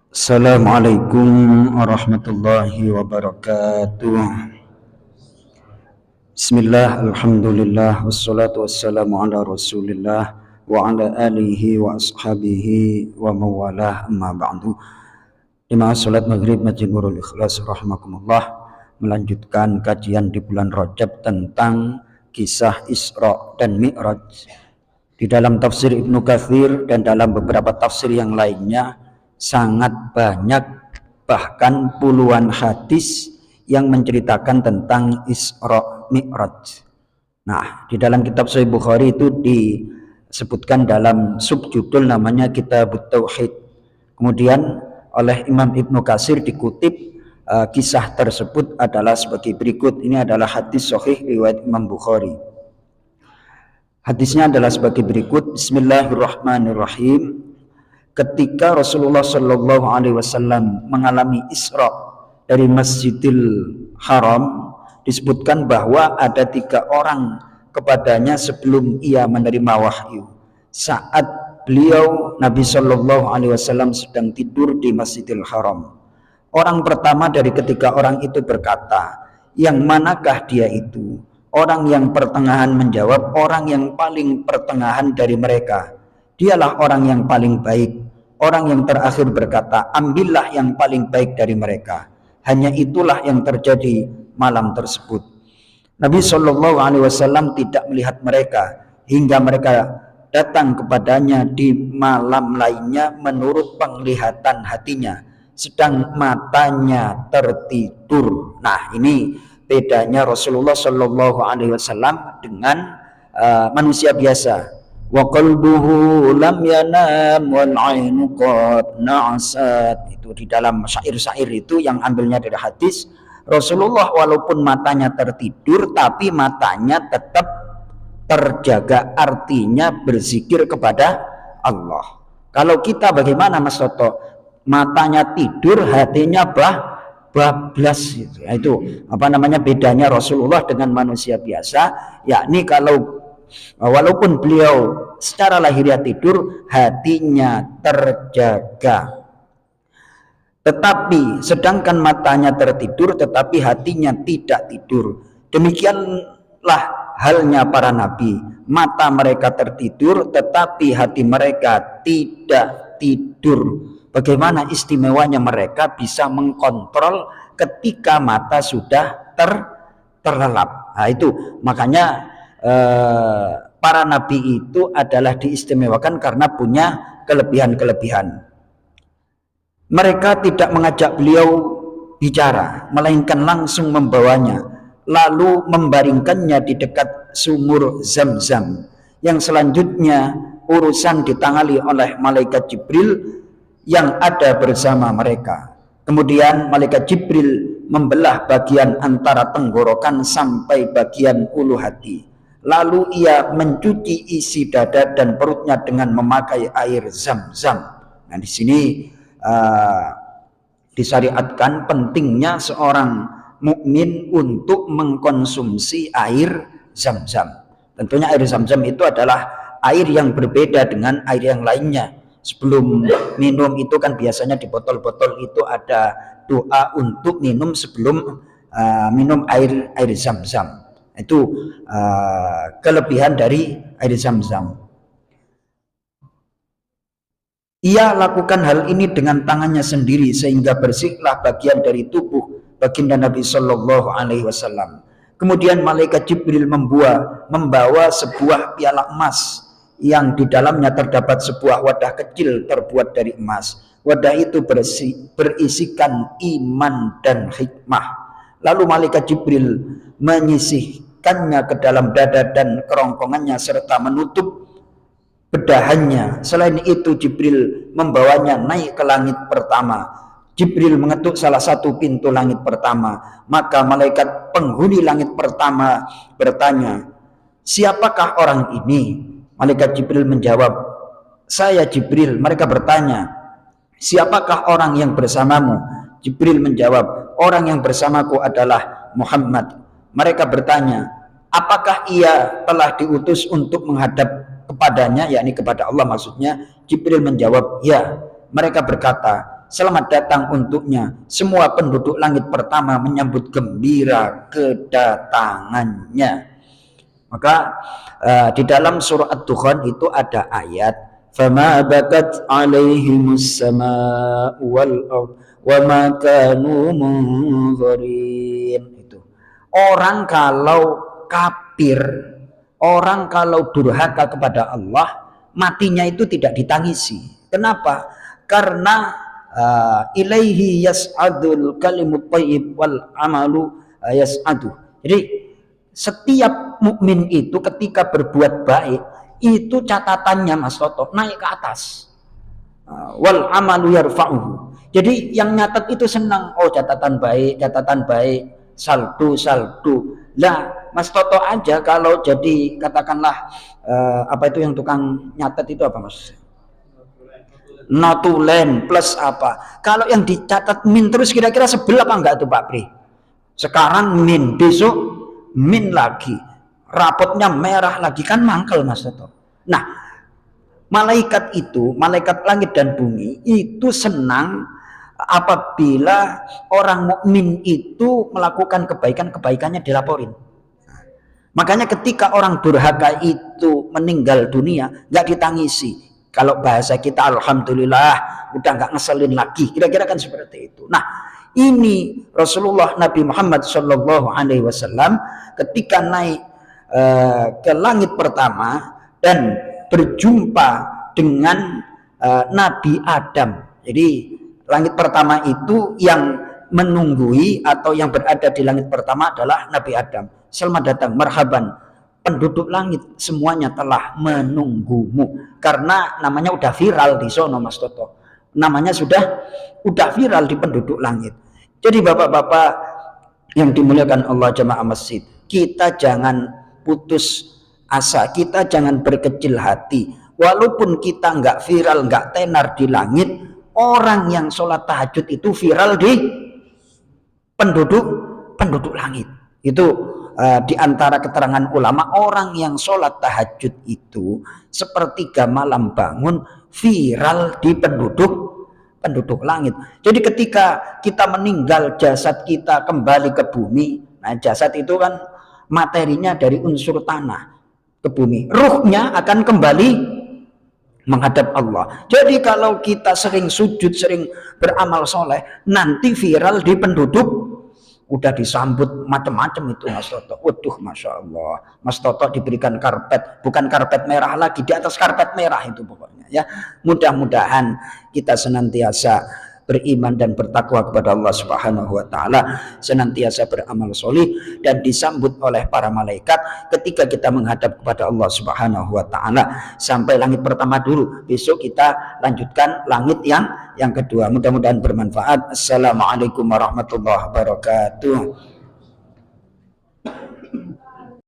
Assalamualaikum warahmatullahi wabarakatuh. Bismillah, alhamdulillah, wassalatu wassalamu ala rasulillah wa ala alihi wa ashabihi wa mawalah, amma ba'du. Jemaah salat maghrib Masjid Nurul Ikhlas rahimakumullah, melanjutkan kajian di bulan Rajab tentang kisah Isra dan Mi'raj. Di dalam tafsir Ibnu Katsir dan dalam beberapa tafsir yang lainnya sangat banyak, bahkan puluhan hadis yang menceritakan tentang Isra Mi'raj. Nah, di dalam kitab Sahih Bukhari itu disebutkan dalam subjudul namanya Kitabut Tauhid. Kemudian oleh Imam Ibnu Katsir dikutip kisah tersebut adalah sebagai berikut. Ini adalah hadis sahih riwayat Imam Bukhari. Hadisnya adalah sebagai berikut. Bismillahirrahmanirrahim. Ketika Rasulullah Shallallahu Alaihi Wasallam mengalami Isra dari Masjidil Haram, disebutkan bahwa ada 3 orang kepadanya sebelum ia menerima wahyu. Saat beliau Nabi Shallallahu Alaihi Wasallam sedang tidur di Masjidil Haram, orang pertama dari ketiga orang itu berkata, "Yang manakah dia itu?" Orang yang pertengahan menjawab, "Orang yang paling pertengahan dari mereka. Dialah orang yang paling baik." Orang yang terakhir berkata, "Ambillah yang paling baik dari mereka." Hanya itulah yang terjadi malam tersebut. Nabi Shallallahu Alaihi Wasallam tidak melihat mereka hingga mereka datang kepadanya di malam lainnya menurut penglihatan hatinya, sedang matanya tertidur. Nah, ini bedanya Rasulullah Shallallahu Alaihi Wasallam dengan manusia biasa. Wa qalbuhu lam yanam wal ainu qad na'asat. Itu di dalam syair-syair itu yang ambilnya dari hadis. Rasulullah walaupun matanya tertidur tapi matanya tetap terjaga, artinya berzikir kepada Allah. Kalau kita bagaimana Mas Toto? Matanya tidur, hatinya bablas gitu. Itu apa namanya bedanya Rasulullah dengan manusia biasa, yakni kalau walaupun beliau secara lahiriah tidur, hatinya terjaga. Tetapi sedangkan matanya tertidur tetapi hatinya tidak tidur. Demikianlah halnya para nabi. Mata mereka tertidur tetapi hati mereka tidak tidur. Bagaimana istimewanya mereka bisa mengkontrol ketika mata sudah terlelap. Nah, itu makanya para nabi itu adalah diistimewakan karena punya kelebihan-kelebihan. Mereka tidak mengajak beliau bicara, melainkan langsung membawanya, lalu membaringkannya di dekat sumur Zam-Zam. Yang selanjutnya urusan ditangani oleh malaikat Jibril yang ada bersama mereka. Kemudian malaikat Jibril membelah bagian antara tenggorokan sampai bagian ulu hati. Lalu ia mencuci isi dada dan perutnya dengan memakai air Zam-Zam. Nah, di sini disyariatkan pentingnya seorang mukmin untuk mengkonsumsi air Zam-Zam. Tentunya air Zam-Zam itu adalah air yang berbeda dengan air yang lainnya. Sebelum minum itu kan biasanya di botol-botol itu ada doa untuk minum sebelum minum air Zam-Zam. Itu kelebihan dari air Zam-Zam. Ia lakukan hal ini dengan tangannya sendiri sehingga bersihlah bagian dari tubuh baginda Nabi Shallallahu Alaihi Wasallam. Kemudian malaikat Jibril membawa sebuah piala emas yang di dalamnya terdapat sebuah wadah kecil terbuat dari emas. Wadah itu berisikan iman dan hikmah. Lalu malaikat Jibril menyisihkannya ke dalam dada dan kerongkongannya serta menutup bedahannya. Selain itu Jibril membawanya naik ke langit pertama. Jibril mengetuk salah satu pintu langit pertama. Maka malaikat penghuni langit pertama bertanya, "Siapakah orang ini?" Malaikat Jibril menjawab, "Saya Jibril." Mereka bertanya, "Siapakah orang yang bersamamu?" Jibril menjawab, "Orang yang bersamaku adalah Muhammad." Mereka bertanya, "Apakah ia telah diutus untuk menghadap kepadanya?" yakni kepada Allah maksudnya. Jibril menjawab, "Ya." Mereka berkata, selamat datang untuknya. Semua penduduk langit pertama menyambut gembira kedatangannya. Maka di dalam surah Ad-Dukhan itu ada ayat fama bakat alaihimus sama'u wal ardh wa ma kanu munzirin. Itu orang kalau kafir, orang kalau durhaka kepada Allah, matinya itu tidak ditangisi. Kenapa? Karena ilaihi yas'adul kalimut thayyib wal amalu yas'adu. Jadi setiap mukmin itu ketika berbuat baik itu catatannya Mas Toto naik ke atas. Wal amalu yarfa'uhu. Jadi yang nyatet itu senang, oh catatan baik, saldo. Lah Mas Toto aja kalau jadi katakanlah apa itu yang tukang nyatet itu apa Mas? Notulen plus apa? Kalau yang dicatat min terus kira-kira sebel apa enggak tuh Pak Pri? Sekarang min, besok min lagi, rapotnya merah lagi, kan mangkel Mas Toto. Nah, malaikat itu, malaikat langit dan bumi itu senang apabila orang mukmin itu melakukan kebaikannya dilaporin. Makanya ketika orang durhaka itu meninggal dunia nggak ditangisi. Kalau bahasa kita alhamdulillah udah nggak ngeselin lagi. Kira-kira kan seperti itu. Nah, ini Rasulullah Nabi Muhammad SAW ketika naik ke langit pertama dan berjumpa dengan Nabi Adam. Jadi langit pertama itu yang menunggui atau yang berada di langit pertama adalah Nabi Adam. Selamat datang, marhaban, penduduk langit semuanya telah menunggumu. Karena namanya udah viral di sono Mas Toto. Namanya udah viral di penduduk langit. Jadi bapak-bapak yang dimuliakan Allah jamaah masjid, kita jangan putus asa, kita jangan berkecil hati. Walaupun kita nggak viral, nggak tenar di langit, orang yang sholat tahajud itu viral di penduduk langit. Itu di antara keterangan ulama, orang yang sholat tahajud itu sepertiga malam bangun viral di penduduk langit. Jadi ketika kita meninggal, jasad kita kembali ke bumi. Nah, jasad itu kan materinya dari unsur tanah ke bumi. Ruhnya akan kembali menghadap Allah. Jadi kalau kita sering sujud, sering beramal soleh, nanti viral di penduduk, udah disambut macam-macam itu Mas Toto. Waduh, Masya Allah, Mas Toto diberikan karpet, bukan karpet merah lagi, di atas karpet merah itu pokoknya ya. Mudah-mudahan kita senantiasa beriman dan bertakwa kepada Allah Subhanahu wa taala, senantiasa beramal solih dan disambut oleh para malaikat ketika kita menghadap kepada Allah Subhanahu wa taala. Sampai langit pertama dulu, besok kita lanjutkan langit yang kedua. Mudah-mudahan bermanfaat. Assalamualaikum warahmatullahi wabarakatuh.